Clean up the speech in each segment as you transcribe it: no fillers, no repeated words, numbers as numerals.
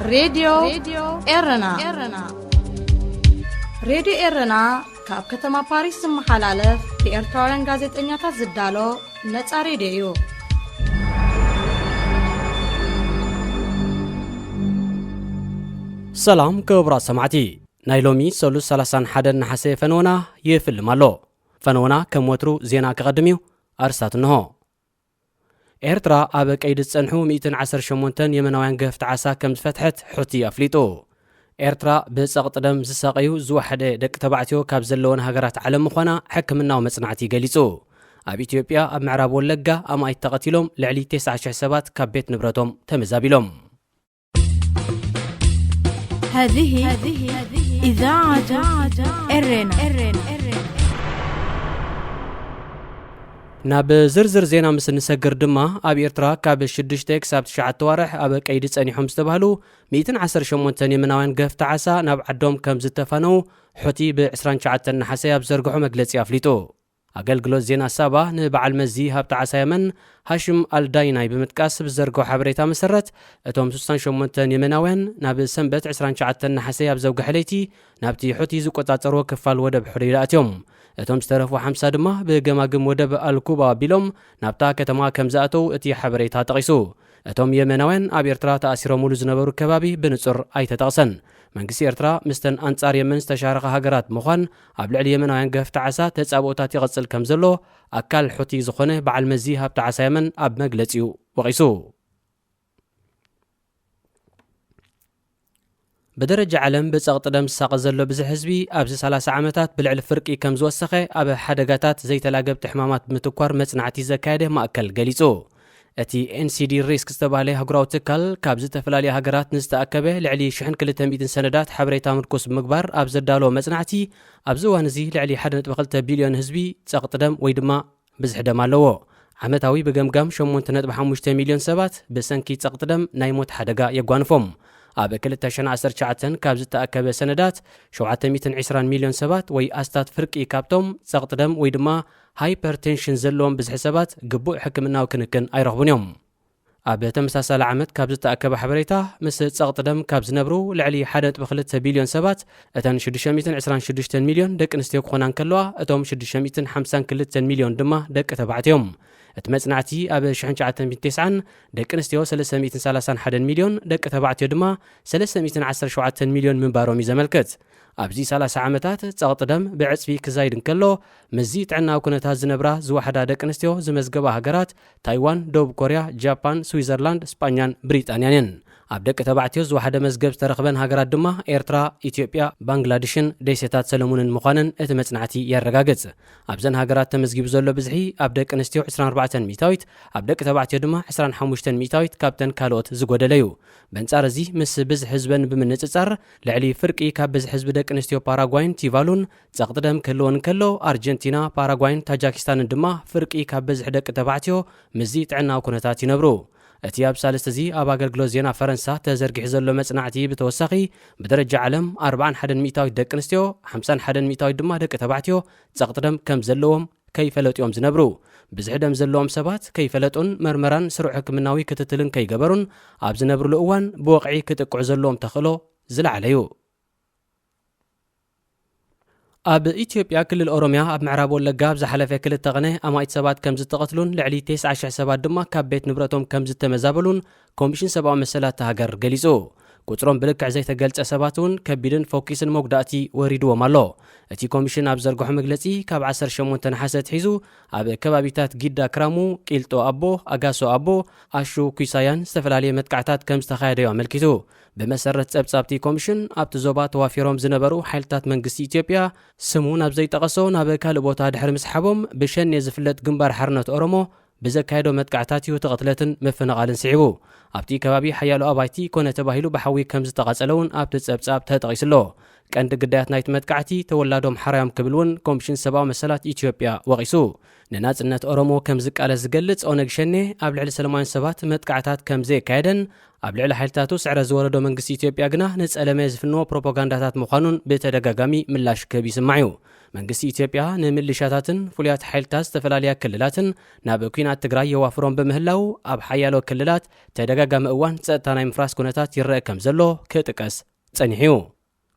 راديو إرنا راديو إرنا كاب كتما باريس محلالف بإرتوران غازت إنياتا زدالو نتا راديو سلام كبرى سمعتي نايلومي سولو سلاسان حدن نحسي فنونا يفل مالو فنونا كموترو زينا كقدميو أرسات نهو إرترا أبك أيد السنحو 118 يمناوين قفت عسا كم فتحت حوتي أفليتو إرترا بسقط دم زساقيو زو حدا دك تبعتيو كابزلون هاجرات على مخوانا حكمنا ومصنعتي قليسو أب إثيوبيا أب معراب واللقة أما يتقتلهم لعلي 9 شهسبات كبيت نبرتهم تمزابيلهم. هذه إذاعة إرنا ناب زرزر زينا مسن نسجر دما أب إرترا كاب 6 كساب 9 توارح أب كيد تصنيحهم استبهلو 118 يمناوين قفت عسا ناب عدوم كم زتفانو حوتي ب29 نحسي بزرقحو مجلسي أفليتو أقل زينا سابا نبعل مزي هابت عسا يمن هاشم الدايناي بمتكاس بزرقو حبريتا مسرت اتوم 68 يمناوين ناب سنبت 29 نحسي بزوق حليتي نابتي حوتي زقطاطرو كفال ودب حريراتهم اتوم استرفوا 5 دما بجماجم ودب الكوبا بيلوم نابتا كتما كمزاتو اتي حبريتا تقيسو اتوم يمناوين اب إرترا تأثيرو مولو زنبرو كبابي بنصر ايتتقسن منقسي إرترا مستن أنصار يمن استشارق هاجرات مخان قبل علي يمناوين قفت عسا تتصابوتات يغسل كمزلو أكل حوتي زخونه بعل مزيها بتاع عسا يمن أب مجلسيو وقيسو بدرجة علم بسقط دم ساق زلو بزح حزبي أبز 3 عامتات بالعل فرقي كم زوسخه أب حدقاتات زي تلاقب تحمامات متكوار مصنعتي زكاده ما أكل قليسو أتي NCD ريسك استبالي هقراو تكال كابز تفلالي هقرات نستأكبه لعلي شحن كل تنبيد سندات حبريتا مركوس بمقبار أبز الدالو مصنعتي أبزوها نزي لعلي حدنت بقلت بليون حزبي ساقط دم ويدما بزح دم اللو عمتاوي بقمقام شمون تنت بحموشت مليون سبات بسنكي ساقط دم نايموت حدقا يقوانفهم أب كلتا شن 10 كابز تأكبه سندات 720 مليون سبات وي أستات فرقي كابتوم ساقط دم ويدما هايبرتنشن زلوم بزح سبات قبوع حكمنا وكنكن أي رغبون يوم أب تمساسل عمت كابز تأكبه حبريتا مس ساقط دم كابز نبرو لعلي حدت بخلت بليون سبات أتن 626 مليون دك نستيق خونان كلوا أتوم 650 مليون دما دك تبعتهم اتمصنعتي أب 909 دك نستيو 331 مليون دك تبعتي دما 317 مليون من بارومي زملكت أبزي 3 عامتات ساقط دم بعصفي كزايدن كلو مزيت عنا وكنتها زنبرا زوحدا دك نستيو زمزقبا هاجرات تايوان دوب كوريا جابان سويسرلاند اسبانيان بريطانيان أب دك تبعتي زوحدا مزقب ترخبن هاجرات دما إرترا إثيوبيا بنغلاديشن ديسيتات سلمونن مخانن اتمصنعتي يرغاغص أبزن هاجرات تمزقب زلو بزحي أب دك نستيو 24 ميتاويت أب دك تبعتي دما 25 ميتاويت كابتن كالوت زغودليو بنصار زي مس بز حزبن بمنصصر لعلي فرقي كاب بز حزب دك نستيو باراغواين تيفالون تقدم كلون كلو أرجنتينا باراغواين تاجيكستان دما فرقي كاب بز دك تبعتيو مزيت عنا وكنتات ينبرو اتياب سالستزي أب أغلغلو زينا فرنسا تزرقح زلو مصنعتي بتوسخي بدرجة علم 41 ميتاويت دك نستيو 51 ميتاويت دما دك تبعتيو تقدم كم زلوهم كيف لطيوم زنبرو بزحدم زلوم سبات كيف لطون مرمران سرع حكمناوي كتتلن كي جبرون أب زنبرو لأوان بوقعي كتقع زلوم تخلو زل عليو أب إثيوبيا كل الأوروميا أب معراب واللقاب زحلفة كل التغنيه أما إتسابات كم زتقتلون لعلي 9 شهسبات دما كاب بيت نبرتهم كم زتمزابلون كوميشن 7 مسألة تهاجر قليزو كترون بلك زي تقلت أسباتون كبيدن فوكيسن موقداتي وريدو مالو اتي كوميشن أب زرقو مجلسي كاب 10 شمون تنحسد حيزو أب كبابيتات جدا كرامو كيلتو أبو أغاسو أبو أشو كيسايان استفلالي متقعتات كم استخايدة يوم الكيتو بمسرة سبسابتي كوميشن أب تزوبات وافيروم زنبرو حالتات منقسي إثيوبيا سمون أب زي تقصو ناب كالبوتا دحر مسحبهم بشن يزفلت جنبار حرنة أورومو بزكايدو متقعتاتي وتقتلتن مفنقالن سعيبو أبتي كبابي حيالو أبايتي كونة تباهيلو بحوي كمز تقاتلون أب تسبساب تتقيسلو ቀንዲ ግዳያት ናይቲ መጥቃዕቲ ተወላዶም ሓራዮም ክብልውን ኮሚሽን ሰብኣዊ መሰላት ኢትዮጵያ ወቂሱ ንናጽነት ኦሮሞ ከም ዝቃለስ ዝገልጽ ኦነግ ሸኔ ኣብ ልዕሊ ሰላማውያን ሰባት መጥቃዕታት ከም ዘካየደን ኣብ ልዕሊ ሓይልታቱ ስዕረ ዝወረዶ መንግስቲ ኢትዮጵያ ግና ንጸለመ ዝፍንዎ ፕሮፓጋንዳታት ምዃኑን ብተደጋጋሚ ምላሽ ክህብ ይስማዕ እዩ። መንግስቲ ኢትዮጵያ ንምልሻታትን ፍሉያት ሓይልታት ዝተፈላለያ ክልላትን ናብ ኩናት ትግራይ የዋፍሮም በምህላው ኣብ ሓያሎ ክልላት ተደጋጋሚ እዋን ጸጥታ ናይ ምፍራስ ኩነታት ይረአ ከም ዘሎ ክጥቀስ ጸኒሑ።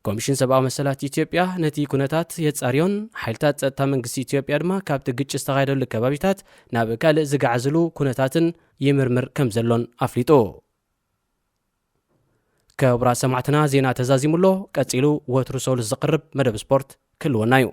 ኮሚሽን ሰብኣዊ መሰላት ኢትዮጵያ ነቲ ኩነታት የጻርዮን ሓይልታት ጸጥታ መንግስቲ ኢትዮጵያ ድማ ካብቲ ግጭት ዝተኻየደሉ ከባቢታት ናብ ካልእ ዝጋዓዝሉ ኩነታትን ይምርምር ከም ዘሎን ኣፍሊጡ። ክቡራት ሰማዕትና ዜና ተዛዚሙሎ ቀጺሉ ወትሩ ሰሉስ ዝቕርብ መደብ ስፖርት ክልወና እዩ።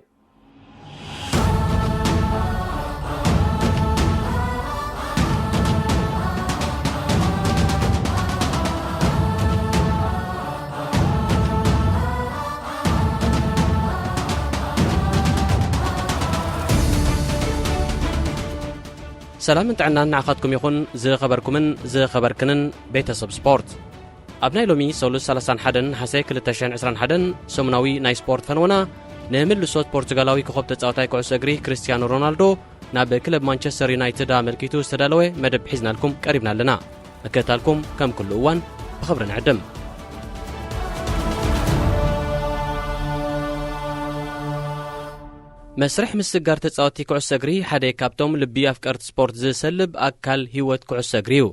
ሰላም ጥዕናን ንዓኻትኩም ይኹን ዝኸበርኩምን ዝኸበርክንን ቤተሰብ ስፖርት ኣብ ናይ ሎሚ ሰሉስ 31 ሓሴ 2021 ሰሙናዊ ናይ ስፖርት ፈንወና ንምልሶት ፖርቱጋላዊ ኮኸብ ተጻዋታይ ኩዕሶ እግሪ ክርስቲያኖ ሮናልዶ ናብ ክለብ ማንቸስተር ዩናይትድ ኣመልኪቱ ዝተዳለወ መደብ ሒዝናልኩም ቀሪብና ኣለና። እከታልኩም ከም ኩሉ እዋን ብኽብሪ ንዕድም። መስርሕ ምስጋር ተጻዋቲ ኩዕሶ እግሪ ሓደ ካብቶም ልቢ ኣፍቀርቲ ስፖርት ዝሰልብ ኣካል ህይወት ኩዕሶ እግሪ እዩ።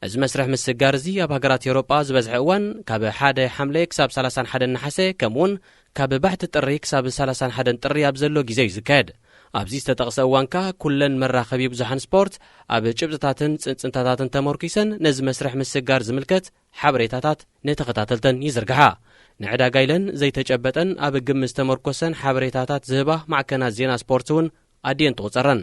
እዚ መስርሕ ምስጋር እዚ ኣብ ሃገራት ኤውሮጳ ዝበዝሐ እዋን ካብ 1 ሐምሌ ክሳብ 31 ነሓሴ ከምኡውን ካብ ባሕቲ ጥሪ ክሳብ 31 ጥሪ ኣብ ዘሎ ግዜ እዩ ዝካየድ። ኣብዚ ዝተጠቕሰ እዋንካ ኩለን መራኸቢ ብዙሓን ስፖርት ኣብ ጭብጥታትን ጽንጽንታታትን ተመርኪሰን ነዚ መስርሕ ምስጋር ዝምልከት ሓበሬታታት ነተኸታተልተን ይዝርግሓ። ንዕዳጋ ኢለን ዘይተጨበጠን ኣብ ግምት ዝተመርኮሰን ሓበሬታታት ዝህባ ማዕከናት ዜና ስፖርት እውን ኣድየን ትቑፀረን።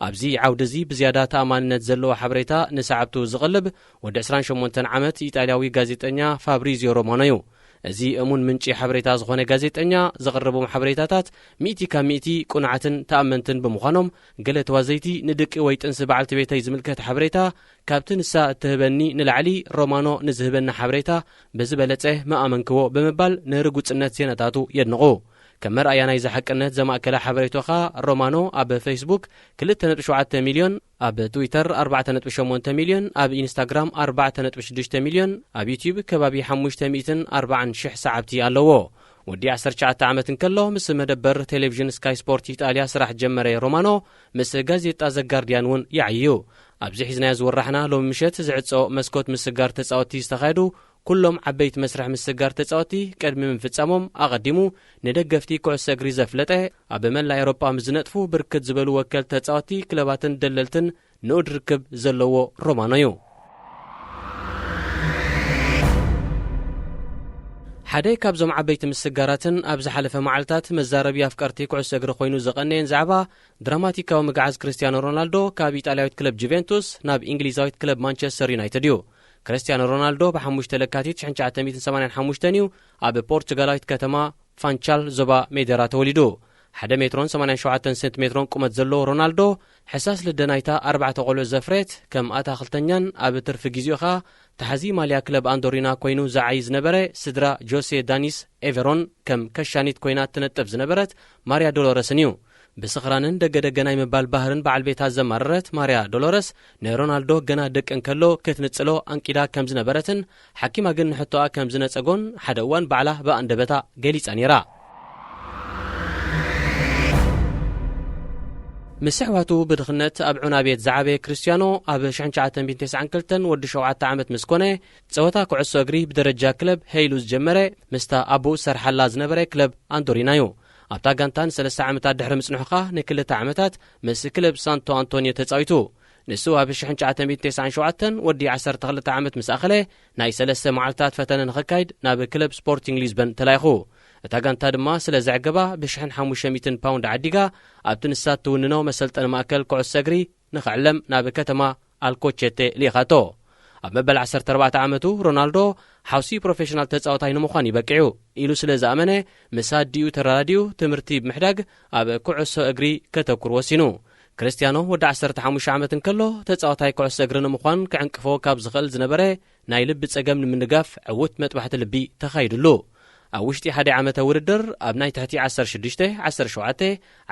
ኣብዚ ዓውዲ እዚ ብዝያዳ ተኣማንነት ዘለዎ ሓበሬታ ንሰዓብቱ ዝቕልብ ወዲ 28 ዓመት ኢጣልያዊ ጋዜጠኛ ፋብሪዚዮ ሮማኖ እዩ። እዚ እሙን ምንጪ ሓበሬታ ዝኾነ ጋዜጠኛ ዘቕርቦም ሓበሬታታት 100% ቁንዓትን ተኣመንትን ብምዃኖም ገለ ተዋዘይቲ ንድቂ ወይ ጥንሲ በዓልቲ ቤተይ ዝምልከት ሓበሬታ ካብቲ ንሳ እትህበኒ ንላዕሊ ሮማኖ ንዝህበና ሓበሬታ ብዝበለጸ መኣመንክዎ ብምባል ንርጉጽነት ዜናታቱ የድንቑ። ከም መርኣያ ናይ ዝሓቅነት ዘማእከለ ሓበሬታኻ ሮማኖ ኣብ ፌስቡክ 2.7 ሚልዮን፣ ኣብ ትዊተር 4.8 ሚልዮን፣ ኣብ ኢንስታግራም 4.6 ሚልዮን፣ ኣብ ዩቲዩብ ከባቢ 540,000 ሰዓብቲ ኣለዎ። ወዲ 19 ዓመት እንከሎ ምስ መደበር ቴሌቪዥን ስካይ ስፖርት ኢጣልያ ስራሕ ጀመረ ሮማኖ ምስ ጋዜጣ ዘጋርዲያን እውን ይዓይዩ። ኣብዚ ሒዝናዮ ዝወራሕና ሎሚ ምሸት ዝዕጾ መስኮት ምስጋር ተጻወቲ ዝተኻየዱ ኩሎም ዓበይቲ መስርሕ ምስጋር ተጻወቲ ቀድሚ ምፍጻሞም ኣቐዲሙ ንደገፍቲ ኩዕሶ እግሪ ዘፍለጠ ኣብ መላእ ኤውሮጳ ምዝነጥፉ ብርክት ዝበሉ ወከልቲ ተጻወቲ ክለባትን ደለልትን ንኡድ ርክብ ዘለዎ ሮማኖ እዩ። ሓደ ካብዞም ዓበይቲ ምስጋራትን ኣብ ዝሓለፈ መዓልታት መዛረቢ ኣፍቀርቲ ኩዕሶ እግሪ ኮይኑ ዘቐነየን ዛዕባ ድራማቲካዊ ምግዓዝ ክርስቲያኖ ሮናልዶ ካብ ኢጣልያዊት ክለብ ጁቬንቱስ ናብ እንግሊዛዊት ክለብ ማንቸስተር ዩናይትድ እዩ። ክርስቲያኖ ሮናልዶ ብ5 ለካቲት 1985 እዩ ኣብ ፖርቱጋላዊት ከተማ ፋንቻል ዞባ ሜዴራ ተወሊዱ። 1.87 ሴንቲሜትሮን ቁመት ዘለዎ ሮናልዶ ሕሳስ ልደናይታ 4 ቆልዑ ዘፍሬት ከም ኣታኽልተኛን ኣብ ትርፊ ጊዜኡ ኸ ተሓዚ ማልያ ክለብ ኣንዶሪና ኮይኑ ዝዓይ ዝነበረ ስድራ ጆሴ ዳኒስ ኤቨሮን ከም ከሻኒት ኮይና ትነጥፍ ዝነበረት ማርያ ዶሎረስን እዩ። ብስኽራንን ደገደገናይ ምባል ባህርን በዓል ቤታ ዘማረረት ማርያ ዶሎረስ ንሮናልዶ ገና ደቂ እንከሎ ክትንጽሎ አንቂዳ ከም ዝነበረትን ሓኪማ ግን ንሕቶኣ ከም ዝነጸጎን ሓደ እዋን ባዕላ ብኣንደበታ ገሊጻ ነይራ። ምስ ኣሕዋቱ ብድኽነት ኣብ ዑናቤት ዝዓበየ ክርስቲያኖ ኣብ 1992 ወዲ 7 ዓመት ምስ ኮነ ፀወታ ኩዕሶ እግሪ ብደረጃ ክለብ ሄይሉ ዝጀመረ ምስታ ኣቦኡ ሰርሓላ ዝነበረ ክለብ አንዶሪና እዩ። ኣብታ ጋንታን 3 ዓመታት ድሕሪ ምጽንሑኻ ን2 ዓመታት ምስ ክለብ ሳንቶ አንቶኒዮ ተጻዊቱ። ንሱ ኣብ 1997 ወዲ 12 ዓመት ምስ ኣኸለ ናይ 3 መዓልታት ፈተነ ንኽካይድ ናብ ክለብ ስፖርቲንግ ሊዝበን ተላይኹ። እታ ጋንታ ድማ ስለ ዘዕገባ ብ$500 ፓውንድ ዓዲጋ ኣብቲ ንሳት ትውንኖ መሰልጠኒ ማእከል ኩዕሶ እግሪ ንኽዕለም ናብ ከተማ ኣልኮቼቴ ሊኻቶ። ኣብ መበል 14 ዓመቱ ሮናልዶ ሓውሲ ፕሮፌሽናል ተጻዋታይ ንምዃን ይበቂዑ ኢሉ ስለ ዝኣመነ ምስ ኣዲኡ ተራዳዲኡ ትምህርቲ ብምሕዳግ ኣብ ኩዕሶ እግሪ ከተኩር ወሲኑ። ክርስቲያኖ ወዲ 15 ዓመት እንከሎ ተጻዋታይ ኩዕሶ እግሪ ንምዃን ክዕንቅፎ ካብ ዝኽእል ዝነበረ ናይ ልቢ ጸገም ንምንጋፍ ዕውት መጥባሕቲ ልቢ ተኻይድሉ። ኣብ ውሽጢ 1 ዓመት ውድድር ኣብ ናይ ትሕቲ 16 17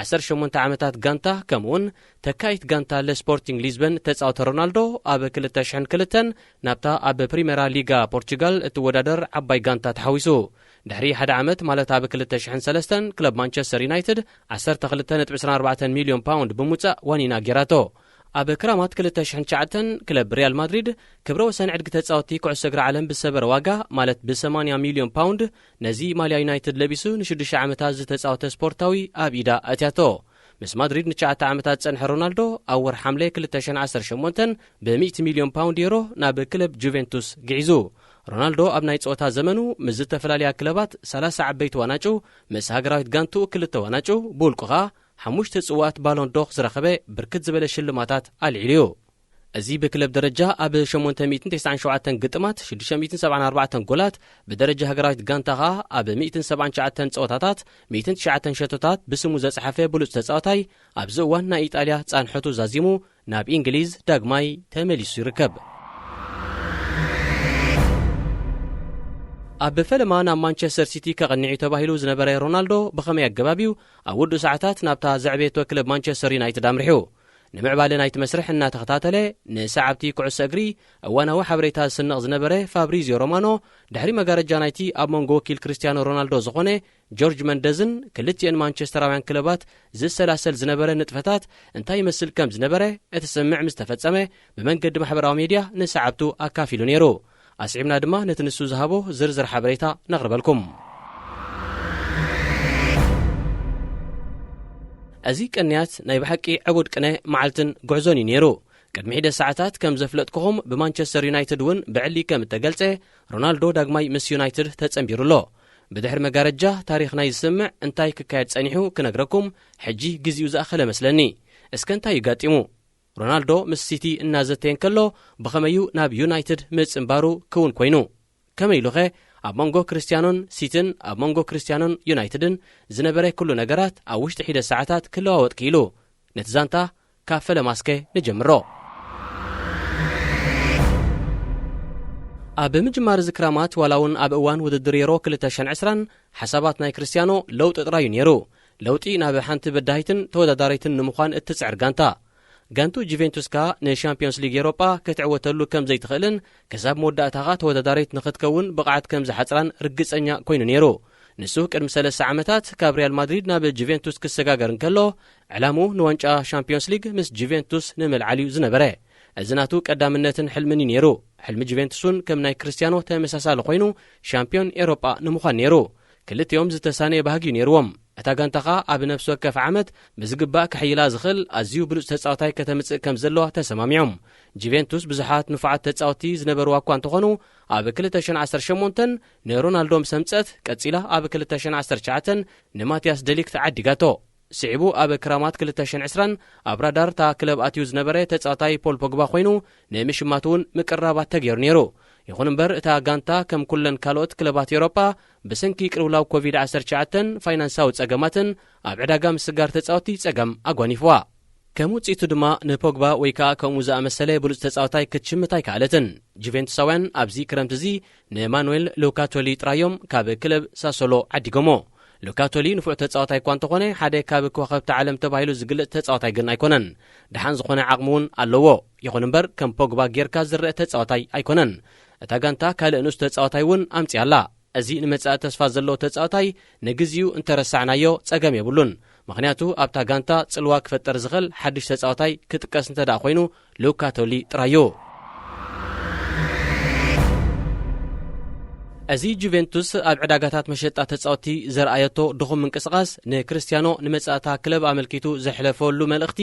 18 ዓመታት ጋንታ ከምኡውን ተካይት ጋንታ ለስፖርቲንግ ሊዝበን ተጻወተ ሮናልዶ ኣብ 2002 ናብታ ኣብ ፕሪሜራ ሊጋ ፖርቹጋል እትወዳደር ዓባይ ጋንታ ተሓዊሱ ድሕሪ 1 ዓመት ማለት ኣብ 2003 ክለብ ማንቸስተር ዩናይትድ 12.24 ሚልዮን ፓውንድ ብምውፃእ ዋኒና ጌራቶ ኣብ ክራማት 2009 ክለብ ሪያል ማድሪድ ክብረ ወሰን ዕድጊ ተጻወቲ ኩዕሶ እግሪ ዓለም ብሰበረ ዋጋ ማለት ብ80 ሚልዮን ፓውንድ ነዚ ማልያ ዩናይትድ ለቢሱ ን6 ዓመታት ዝተጻወተ ስፖርታዊ ኣብ ኢዳ ኣትያቶ ምስ ማድሪድ ን9 ዓመታት ጸንሐ ሮናልዶ ኣብ ወር ሐምሌ 2018 ብ100 ሚልዮን ፓውንድ ዩሮ ናብ ክለብ ጁቬንቱስ ግዒዙ ሮናልዶ ኣብ ናይ ጾታ ዘመኑ ምስ ዝተፈላለያ ክለባት 30 ዓበይቲ ዋናጩ ምስ ሃገራዊት ጋንቱ 2 ዋናጩ ብውልቁኻ 5 ጽዋት ባሎን ዶር ዝረኸበ ብርክት ዝበለ ሽልማታት ኣልዒልዩ እዚ ብክለብ ደረጃ ኣብ 897 ግጥማት 674 ጎላት ብደረጃ ሃገራዊት ጋንታ ኸኣ ኣብ 179 ጸወታታት 109 ሸቶታት ብስሙ ዘጽሓፈ ብሉጽ ተጻዋታይ ኣብዚ እዋን ናይ ኢጣልያ ጻንሖቱ ዛዚሙ ናብ እንግሊዝ ዳግማይ ተመሊሱ ይርከብ ኣብ ፈለማ ናብ ማንቸስተር ሲቲ ከቕንዒ ተባሂሉ ዝነበረ ሮናልዶ ብኸመይ ኣገባቢው ኣብ ውድኡ ሰዓታት ናብታ ዘዕቤቶ ክለብ ማንቸስተር ዩናይትድ ኣምሪሑ ንምዕባለ ናይቲ መስርሕ እናተኸታተለ ንሰዓብቲ ኩዕሶ እግሪ እዋናዊ ሓበሬታ ዝስንቕ ዝነበረ ፋብሪዚዮ ሮማኖ ድሕሪ መጋረጃ ናይቲ ኣብ መንጎ ወኪል ክርስቲያኖ ሮናልዶ ዝኾነ ጆርጅ መንደዝን ክልቲአን ማንቸስተራውያን ክለባት ዝሰላሰል ዝነበረ ንጥፈታት እንታይ ይመስል ከም ዝነበረ እቲ ስምዕ ምስ ተፈጸመ ብመንገዲ ማሕበራዊ ሚድያ ንሰዓብቱ ኣካፊሉ ነይሩ ኣስዒብና ድማ ነቲ ንሱ ዝሃቦ ዝርዝር ሓበሬታ ነቕርበልኩም እዚ ቀንያት ናይ ብሓቂ ዕቡድ ቅነ መዓልትን ጉዕዞን እዩ ነይሩ ቅድሚ 1 ሰዓታት ከም ዘፍለጥክኹም ብማንቸስተር ዩናይትድ እውን ብዕሊ ከም እተገልጸ ሮናልዶ ዳግማይ ምስ ዩናይትድ ተጸንቢሩሎ ብድሕሪ መጋረጃ ታሪኽ ናይ ዝስምዕ እንታይ ክካየድ ጸኒሑ ክነግረኩም ሕጂ ግዜኡ ዝኣኸለ መስለኒ እስከ እንታይ ይጋጢሙ ሮናልዶ ምስ ሲቲ እናዘተየን ከሎ ብኸመዩ ናብ ዩናይትድ ምጽምባሩ ክውን ኮይኑ ከመይ ኢሉኸ ኣብ መንጎ ክርስቲያኖን ሲቲን ኣብ መንጎ ክርስቲያኖን ዩናይትድን ዝነበረ ኩሉ ነገራት ኣብ ውሽጢ 1 ሰዓታት ክለዋወጥ ክኢሉ ነቲ ዛንታ ካብ ፈለማስከ ንጀምሮ ኣብ ምጅማር ዝክራማት ዋላ እውን ኣብ እዋን ውድድር ዩሮ 2020 ሓሳባት ናይ ክርስቲያኖ ለውጢ ጥራዩ ነይሩ ለውጢ ናብ ሓንቲ በዳሂትን ተወዳዳሪትን ንምዃን እትጽዕር ጋንቱ ጁቬንቱስ ካ ንሻምፒዮንስ ሊግ ኤውሮጳ ክትዕወተሉ ከም ዘይትኽእልን ክሳብ መወዳእታኻ ተወዳዳሪት ንኽትከውን ብቕዓት ከም ዝሓፅራን ርግጸኛ ኮይኑ ነይሩ ንሱ ቅድሚ 3 ዓመታት ካብ ሪያል ማድሪድ ናብ ጁቬንቱስ ክሰጋገር እንከሎ ዕላሙ ንዋንጫ ሻምፒዮንስ ሊግ ምስ ጁቬንቱስ ንምልዓልዩ ዝነበረ እዚ ናቱ ቀዳምነትን ሕልምን ነይሩ ሕልሚ ጁቬንቱስን ከም ናይ ክርስቲያኖ ተመሳሳሊ ኮይኑ ሻምፒዮን ኤውሮጳ ንምዃን ነይሩ ክልቲኦም ዝተሳነየ ባህጊ ነይርዎም እታ ጋንታኻ ኣብ ነፍሲ ወከፍ ዓመት ብዝግባእ ክሕይላ ዝኽእል ኣዝዩ ብሉጽ ተጻዋታይ ከተምጽእ ከም ዘለዋ ተሰማሚዖም ጁቬንቱስ ብዙሓት ንፉዓት ተጻወቲ ዝነበርዋ እኳ እንተኾኑ ኣብ 2018 ንሮናልዶ ምስ ምጽአት ቀጺላ ኣብ 2019 ንማቲያስ ደሊክት ዓዲጋቶ ስዒቡ ኣብ ክራማት 2020 ኣብ ራዳር ታ ክለብ ኣትዩ ዝነበረ ተጻዋታይ ፖል ፖግባ ኮይኑ ንምሽማት እውን ምቅራባት ተገይሩ ነይሩ ይኹን እምበር እታ ጋንታ ከም ኩለን ካልኦት ክለባት ኤውሮጳ ብሰንኪ ቅልውላው ኮቪድ-19 ፋይናንሳዊ ጸገማትን ኣብ ዕዳጋ ምስጋር ተጻወቲ ጸገም ኣጓኒፍዋ ከም ውጽኢቱ ድማ ንፖግባ ወይ ከዓ ከምኡ ዝኣመሰለ ብሉጽ ተጻዋታይ ክትሽምት ኣይከኣለትን ጁቬንቱሳውያን ኣብዚ ክረምቲ እዚ ንማኑኤል ሉካቶሊ ጥራዮም ካብ ክለብ ሳሶሎ ዓዲጎሞ ሉካቶሊ ንፉዕ ተጻዋታይ እኳ እንተኾነ ሓደ ካብ ከዋኸብቲ ዓለም ተባሂሉ ዝግለጽ ተጻዋታይ ግን ኣይኮነን ድሓን ዝኾነ ዓቕሚ እውን ኣለዎ ይኹን እምበር ከም ፖግባ ጌርካ ዝርአ ተጻዋታይ ኣይኮነን እታ ጋንታ ካልእ ንኡስ ተጻዋታይ እውን ኣምፂኣላ እዚ ንመጻኢ ተስፋ ዘለዎ ተጻዋታይ ንግዚኡ እንተረሳዕናዮ ጸገም የብሉን ምክንያቱ ኣብታ ጋንታ ጽልዋ ክፈጠር ዝኽእል ሓድሽ ተጻዋታይ ክጥቀስ እንተደኣ ኮይኑ ሉካቶሊ ጥራዩ እዚ ጁቬንቱስ ኣብ ዕዳጋታት መሸጣ ተጻወቲ ዘርኣየቶ ድኹም ምንቅስቓስ ንክርስቲያኖ ንመጻእታ ክለብ ኣመልኪቱ ዘሕለፈሉ መልእኽቲ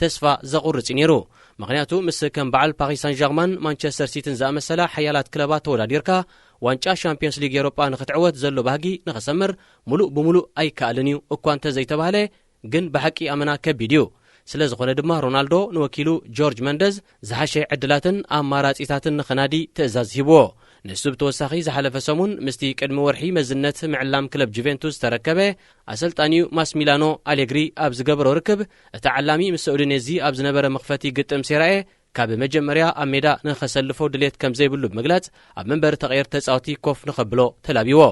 ተስፋ ዘቑርጽ ነይሩ ምክንያቱ ምስ ከም በዓል ፓሪስ ሳን ዠርማን ማንቸስተር ሲቲን ዝኣመሰላ ሓያላት ክለባት ተወዳዲርካ ዋንጫ ሻምፒዮንስ ሊግ ኤውሮጳ ንኽትዕወት ዘሎ ባህጊ ንኽሰምር ሙሉእ ብሙሉእ ኣይከኣልን እዩ እኳ እንተዘይተባህለ ግን ብሓቂ ኣመና ከቢድ እዩ ስለ ዝኾነ ድማ ሮናልዶ ንወኪሉ ጆርጅ መንደዝ ዝሓሸ ዕድላትን ኣማራጺታትን ንኽናዲ ትእዛዝ ሂብዎ ንሱ ብተወሳኺ ዝሓለፈ ሰሙን ምስቲ ቅድሚ ወርሒ መዝነት ምዕላም ክለብ ጁቬንቱስ ተረከበ ኣሰልጣኒዩ ማስሚላኖ ኣሌግሪ ኣብ ዝገበሮ ርክብ እቲ ዓላሚ ምስ ኡዲኔዚ ኣብ ዝነበረ መኽፈቲ ግጥም ሴራኤ ካብ መጀመርያ ኣብ ሜዳ ንኸሰልፎ ድሌት ከም ዘይብሉ ብምግላጽ ኣብ መንበሪ ተቐየር ተጻወቲ ኮፍ ንኸብሎ ተላቢዎ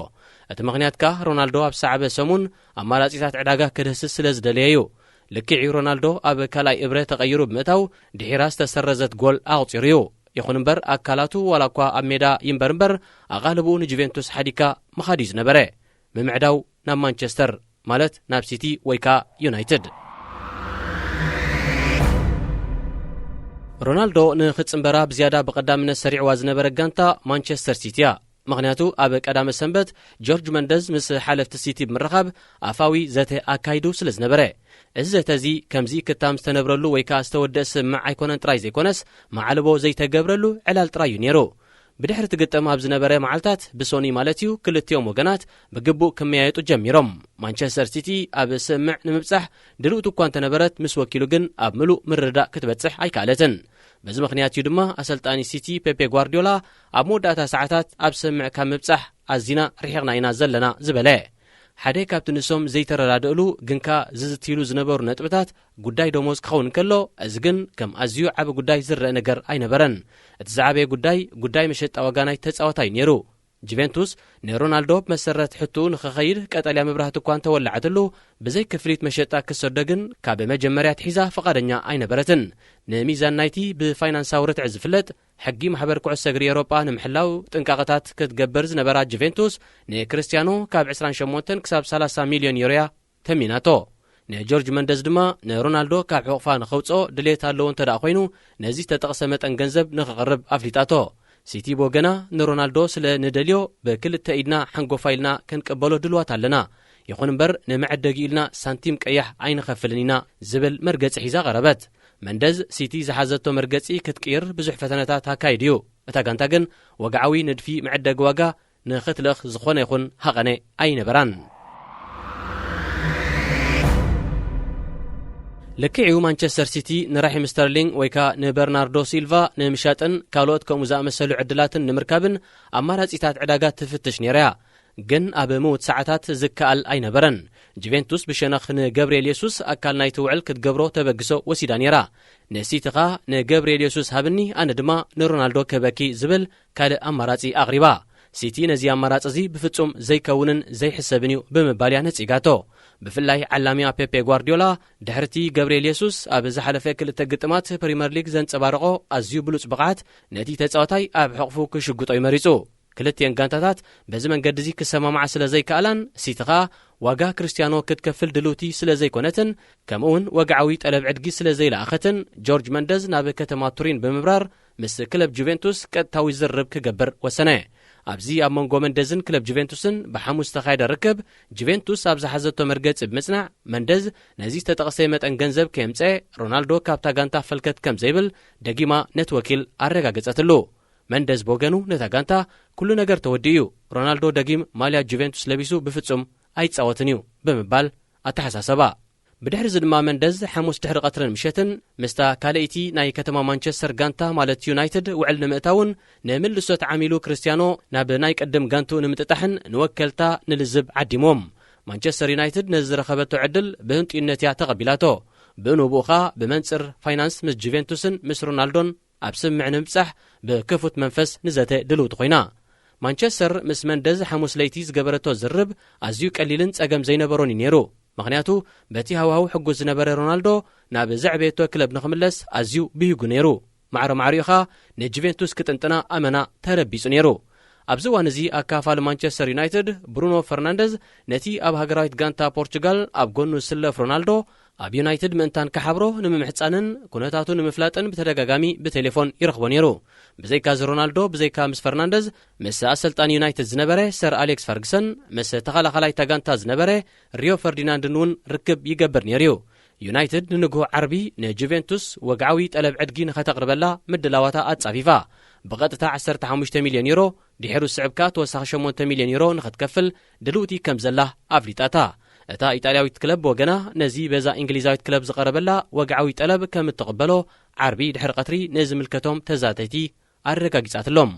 እቲ ምኽንያትካ ሮናልዶ ኣብ ሰዓበ ሰሙን ኣማራጺታት ዕዳጋ ክድህስስ ስለ ዝደለየዩ ልክዕ ሮናልዶ ኣብ ካልኣይ እብረ ተቐይሩ ብምእታው ድሒራ ዝተሰረዘት ጎል ኣቕፂሩ እዩ። ይኹን እምበር ኣካላቱ ዋላ እኳ ኣብ ሜዳ ይንበር እምበር ኣቓልቡ ንጁቬንቱስ ሓዲካ መኻዲ እዩ ዝነበረ ብምዕዳው ናብ ማንቸስተር ማለት ናብ ሲቲ ወይ ከዓ ዩናይትድ። ሮናልዶ ንኽጽምበራ ብዝያዳ ብቐዳምነት ሰሪዕዋ ዝነበረ ጋንታ ማንቸስተር ሲቲ እያ። ምኽንያቱ ኣብ ቀዳመ ሰንበት ጆርጅ መንደዝ ምስ ሓለፍቲ ሲቲ ብምርኻብ ኣፋዊ ዘተ ኣካይዱ ስለ ዝነበረ እዚ ዘተ እዚ ከምዚ ክታም ዝተነብረሉ ወይ ከዓ ዝተወደእ ስምዕ ኣይኮነን ጥራይ ዘይኮነስ ማዕልቦ ዘይተገብረሉ ዕላል ጥራይ እዩ ነይሩ። ብድሕሪ ትግጠም ኣብ ዝነበረ መዓልታት ብሶኒ ማለት እዩ ክልቲኦም ወገናት ብግቡእ ክመያየጡ ጀሚሮም። ማንቸስተር ሲቲ ኣብ ስምዕ ንምብጻሕ ድልውቲ እኳ እንተነበረት ምስ ወኪሉ ግን ኣብ ምሉእ ምርዳእ ክትበጽሕ ኣይከኣለትን። በዚ ምኽንያት እዩ ድማ ኣሰልጣኒ ሲቲ ፔፔ ጓርዲዮላ ኣብ መወዳእታ ሰዓታት ኣብ ስምዕ ካብ ምብጻሕ ኣዚና ርሒቕና ኢና ዘለና ዝበለ ሓደ ካብቲ ንሶም ዘይተረዳድእሉ ግንካ ዝዝትሉ ዝነበሩ ነጥብታት ጉዳይ ደሞዝ ክኸውን ከሎ እዚ ግን ከም ኣዝዩ ዓብ ጉዳይ ዝረአ ነገር ኣይነበረን። እቲ ዝዓበየ ጉዳይ መሸጣ ወጋናይ ተጻወታ እዩ ነይሩ። ጁቬንቱስ ንሮናልዶ ብመሰረት ሕቱኡ ንኽኸይድ ቀጠልያ መብራህቲ እኳ እንተወላዓትሉ ብዘይ ክፍሊት መሸጣ ክሰዶ ግን ካብ መጀመርያ ትሒዛ ፈቓደኛ ኣይነበረትን። ንሚዛን ናይቲ ብፋይናንሳዊ ርትዕ ዝፍለጥ ሕጊ ማሕበር ኩዕሶ እግሪ ኤውሮጳ ንምሕላው ጥንቃቐታት ክትገብር ዝነበራ ጁቬንቱስ ንክርስቲያኖ ካብ 28 ክሳብ 30 ሚልዮን ዩሮ ተሚናቶ። ንጆርጅ መንደዝ ድማ ንሮናልዶ ካብ ሕቑፋ ንኸውፅኦ ድሌት ኣለዎ እንተ ደኣ ኮይኑ ነዚ ተጠቕሰ መጠን ገንዘብ ንኽቕርብ ኣፍሊጣቶ። ሲቲ ቦገና ንሮናልዶ ስለ ንደልዮ ብክልተ ኢድና ሓንጎፋ ኢልና ክንቅበሎ ድልዋት ኣለና፣ ይኹን እምበር ንመዕደጊ ኢልና ሳንቲም ቀያሕ ኣይንኸፍልን ኢና ዝብል መርገፂ ሒዛ ቀረበት። መንደዝ ሲቲ ዝሓዘቶ መርገፂ ክትቅይር ብዙሕ ፈተነታት ኣካይድ እዩ። እታ ጋንታ ግን ወግዓዊ ንድፊ መዕደጊ ዋጋ ንኽትልእኽ ዝኾነ ይኹን ሃቐነ ኣይነበራን። ልክዕዩ ማንቸስተር ሲቲ ንራሒም ስተርሊንግ ወይ ከዓ ንበርናርዶ ሲልቫ ንምሻጥን ካልኦት ከምኡ ዝኣመሰሉ ዕድላትን ንምርካብን ኣማራጺታት ዕዳጋ ትፍትሽ ነይራ። ግን ኣብ ምውት ሰዓታት ዝከኣል ኣይነበረን። ጁቬንቱስ ብሸነኽ ንገብርኤል የሱስ ኣካል ናይቲ ውዕል ክትገብሮ ተበግሶ ወሲዳ ነይራ። ንሲቲኻ ንገብርኤል የሱስ ሃብኒ ኣነ ድማ ንሮናልዶ ከበኪ ዝብል ካልእ ኣማራጺ ኣቕሪባ። ሲቲ ነዚ ኣማራጺ እዚ ብፍጹም ዘይከውንን ዘይሕሰብን እዩ ብምባልያ ነጺጋቶ። ብፍላይ ዓላሚያ ፔፔ ጓርዲዮላ ድሕርቲ ገብርኤል የሱስ ኣብ ዝሓለፈ ክልተ ግጥማት ፕሪምየር ሊግ ዘንጸባርቆ ኣዝዩ ብሉጽ ብቕዓት ነቲ ተጻዋታይ ኣብ ሕቑፉ ክሽጉጦ ይመሪጹ። ክልቲአን ጋንታታት በዚ መንገዲ እዚ ክሰማማዓ ስለ ዘይከኣላን ሲቲኻ ዋጋ ክርስቲያኖ ክትከፍል ድልውቲ ስለ ዘይኮነትን ከምኡውን ወግዓዊ ጠለብ ዕድጊ ስለ ዘይለኣኸትን ጆርጅ መንደዝ ናብ ከተማ ቱሪን ብምብራር ምስ ክለብ ጁቬንቱስ ቀጥታዊ ዝርርብ ክገብር ወሰነ። ኣብዚ ኣብ መንጎ መንደዝን ክለብ ጁቬንቱስን ብሓሙስ ተኻይደ ርክብ ጁቬንቱስ ኣብ ዝሓዘቶ መርገፂ ብምጽናዕ መንደዝ ነዚ ዝተጠቕሰ መጠን ገንዘብ ከየምፀ ሮናልዶ ካብታ ጋንታ ፈልከት ከም ዘይብል ደጊማ ነቲ ወኪል ኣረጋገጸትሉ። መንደዝ ቦገኑ ነታ ጋንታ ኩሉ ነገር ተወዲኡ ሮናልዶ ደጊም ማልያ ጁቬንቱስ ለቢሱ ብፍጹም ኣይጻወትን እዩ ብምባል ኣተሓሳሰባ። ብድሕሪ ዚ ድማ መንደዝ ሓሙስ ድሕሪ ቀትርን ምሸትን ምስታ ካልእቲ ናይ ከተማ ማንቸስተር ጋንታ ማለት ዩናይትድ ውዕል ንምእታውን ንምልሶት ዓሚሉ ክርስቲያኖ ናብ ናይ ቀደም ጋንቱ ንምጥጣሕን ንወከልታ ንልዝብ ዓዲሞም። ማንቸስተር ዩናይትድ ነዚ ዝረኸበቶ ዕድል ብህንጥዩነት እያ ተቐቢላቶ። ብእንብኡኻ ብመንጽር ፋይናንስ ምስ ጁቬንቱስን ምስ ሮናልዶን ኣብ ስምዕ ንምብጻሕ ብክፉት መንፈስ ንዘተ ድልውቲ ኮይና ማንቸስተር ምስ መንደዝ ሓሙስ ለይቲ ዝገበረቶ ዝርብ ኣዝዩ ቀሊልን ጸገም ዘይነበሮን እዩ ነይሩ። ምኽንያቱ በቲ ሃዋህው ሕጉስ ዝነበረ ሮናልዶ ናብ ዘዕቤቶ ክለብ ንኽምለስ ኣዝዩ ብሂጉ ነይሩ። ማዕሮ ማዕሪኡኻ ንጁቬንቱስ ክጥንጥና ኣመና ተረቢጹ ነይሩ። ኣብዚ እዋን እዚ ኣካፋሊ ማንቸስተር ዩናይትድ ብሩኖ ፈርናንደዝ ነቲ ኣብ ሃገራዊት ጋንታ ፖርቹጋል ኣብ ጎኑ ዝስለፍ ሮናልዶ ኣብ ዩናይትድ ምእንታን ከሓብሮ ንምምሕፃንን ኩነታቱ ንምፍላጥን ብተደጋጋሚ ብቴሌፎን ይረኽቦ ነይሩ። ብዘይካዚ ሮናልዶ ብዘይካ ምስ ፈርናንደዝ ምስ ኣሰልጣኒ ዩናይትድ ዝነበረ ሰር ኣሌክስ ፈርግሰን ምስ ተኸላኸላይ ጋንታ ዝነበረ ሪዮ ፈርዲናንድን እውን ርክብ ይገብር ነይሩ እዩ። ዩናይትድ ንንግሆ ዓርቢ ንጁቬንቱስ ወግዓዊ ጠለብ ዕድጊ ንኸተቕርበላ ምድላዋታ ኣጻፊፋ ብቐጥታ 15 ሚልዮን ዩሮ ድሒሩ ስዕብካ ተወሳኺ 8 ሚልዮን ዩሮ ንኽትከፍል ድልውቲ ከም ዘላ ኣፍሊጣታ። እታ ኢጣልያዊት ክለብ ወገና ነዚ በዛ እንግሊዛዊት ክለብ ዝቐረበላ ወግዓዊ ጠለብ ከም እትቕበሎ ዓርቢ ድሕሪ ቀትሪ ንዝምልከቶም ተዛተይቲ ኣረጋጊጻትሎም።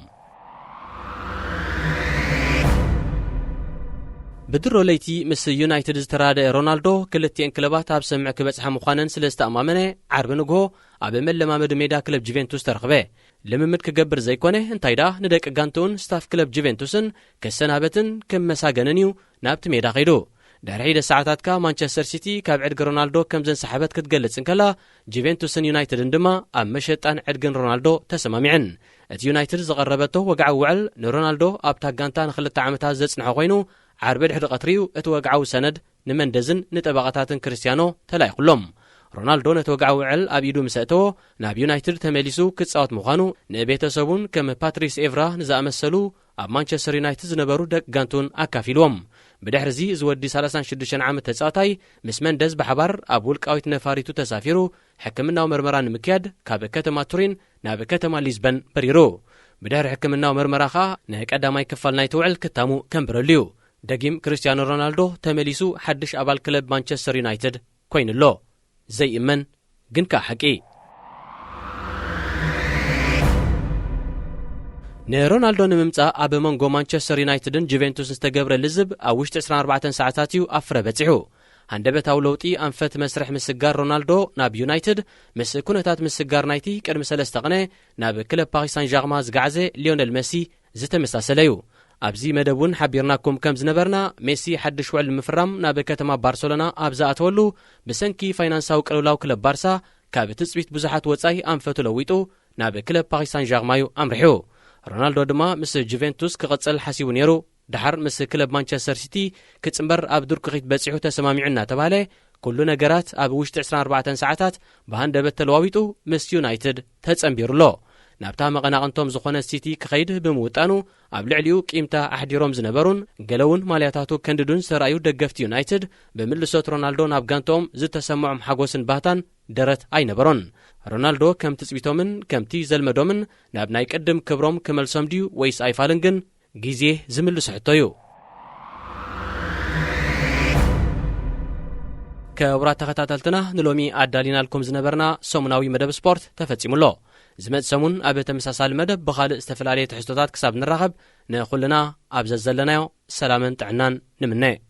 بدرو ليتي مس يونايتد زترادة رونالدو كلتين كلبات اب سمع كبصح مخانن سلستأمامنه عرب نغو اب ملمامد ميدا كلب جوفنتوس ترخبه لممد كغبر زيكونه انتايدا ندق غانتون ستاف كلب جوفنتوسن كسنابتن كم مساغننيو نابت ميدا خيدو دحريده ساعتاتكا مانشستر سيتي ካብ ዕድግ ሮናልዶ ከም ዘንሰሓበት ክትገልጽ እንከላ ጁቬንቱስን ዩናይትድን ድማ ኣብ መሸጣን ዕድግን ሮናልዶ ተሰማሚዕን እቲ ዩናይትድ ዝቐረበቶ ወግዓዊ ውዕል ንሮናልዶ ኣብ ታጋንታ ንኽልተ ዓመታት ዘጽንሖ ኮይኑ ዓርቢ ድሕሪ ቀትሪኡ እቲ ወግዓዊ ሰነድ ንመንደዝን ንጠበቓታትን ክርስቲያኖ ተላይኹሎም ሮናልዶ ነቲ ወግዓዊ ውዕል ኣብ ኢዱ ምስእተዎ ናብ ዩናይትድ ተመሊሱ ክጻወት ምዃኑ ንቤተሰቡን ከም ፓትሪስ ኤቭራ ንዝኣመሰሉ ኣብ ማንቸስተር ዩናይትድ ዝነበሩ ደቂ ጋንቱን ኣካፊልዎም بدحرزي زودي 36 عام تጻታይ ምስ መንደዝ በሓባር ኣብ ውልቃዊት ነፋሪቱ ተሳፊሩ ሕክምናው ምርመራን ምክያድ ካብ ከተማ ቱሪን ናብ ከተማ ሊዝበን በሪሩ بدحر ሕክምናው ምርመራኻ ንቀዳማይ ክፋል ናይ ተውዕል ክታሙ ከምብረልዩ ደጊም ክርስቲያኖ ሮናልዶ ተመሊሱ ሓድሽ ኣባል ክለብ ማንቸስተር ዩናይትድ ኮይኑሎ ዘይእመን ግን ካ ሓቂ ንሮናልዶ ንምምጻእ ኣብ መንጎ ማንቸስተር ዩናይትድን ጁቬንቱስን ዝተገብረ ልዝብ ኣብ ውሽጢ 24 ሰዓታት እዩ ኣፍረ በፂሑ ሃንደበታዊ ለውጢ ኣንፈት መስርሕ ምስጋር ሮናልዶ ናብ ዩናይትድ ምስ ኩነታት ምስጋር ናይቲ ቅድሚ 3 ቀነ ናብ ክለብ ፓሪስ ሳን ዠርማ ዝጋዓዘ ሊዮነል ሜሲ ዝተመሳሰለ እዩ ኣብዚ መደቡን ሓቢርናኩም ከም ዝነበርና ሜሲ ሓድሽ ውዕል ምፍራም ናብ ከተማ ባርሰሎና ኣብ ዝኣተወሉ ብሰንኪ ፋይናንሳዊ ቅልውላው ክለብ ባርሳ ካብ ትጽቢት ብዙሓት ወጻኢ ኣንፈቱ ለዊጡ ናብ ክለብ ፓሪስ ሳን ዠርማ እዩ ኣምሪሑ ሮናልዶ ድማ ምስ ጁቬንቱስ ክቐጽል ሓሲቡ ነይሩ ድሓር ምስ ክለብ ማንቸስተር ሲቲ ክጽምበር ኣብ ዱርክኺት በፂሑ ተሰማሚዑና ተባለ ኩሉ ነገራት ኣብ ውሽጢ 24 ሰዓታት ብሃንደበት ተለዋዊጡ ምስ ዩናይትድ ተጸምቢሩሎ ናብታ መቐናቕንቶም ዝኾነ ሲቲ ክኸይድ ብምውጣኑ ኣብ ልዕሊኡ ቂምታ ኣሕዲሮም ዝነበሩን ገለውን ማልያታቱ ከንድዱን ሰራዩ ደገፍቲ ዩናይትድ ብምልሶት ሮናልዶ ናብ ጋንቶም ዝተሰምዖም ሓጎስን ባህታን ደረት ኣይነበሮን ሮናልዶ ከም ትጽቢቶምን ከምቲ ዘልመዶምን ናብ ናይ ቅድም ክብሮም ክመልሶም ድዩ ወይስ ኣይፋልን ግን ግዜ ዝምልስ ሕቶ እዩ كبرات تختاتلتنا نلومي أدالينالكم زنبرنا سومناوي مدب سبورت تفتسيمولو زمت سمون أبي تمساسال مدب بخالق استفلالية تحستوتات كساب نرغب نقول لنا أبزز لنا سلامن تعنان نمني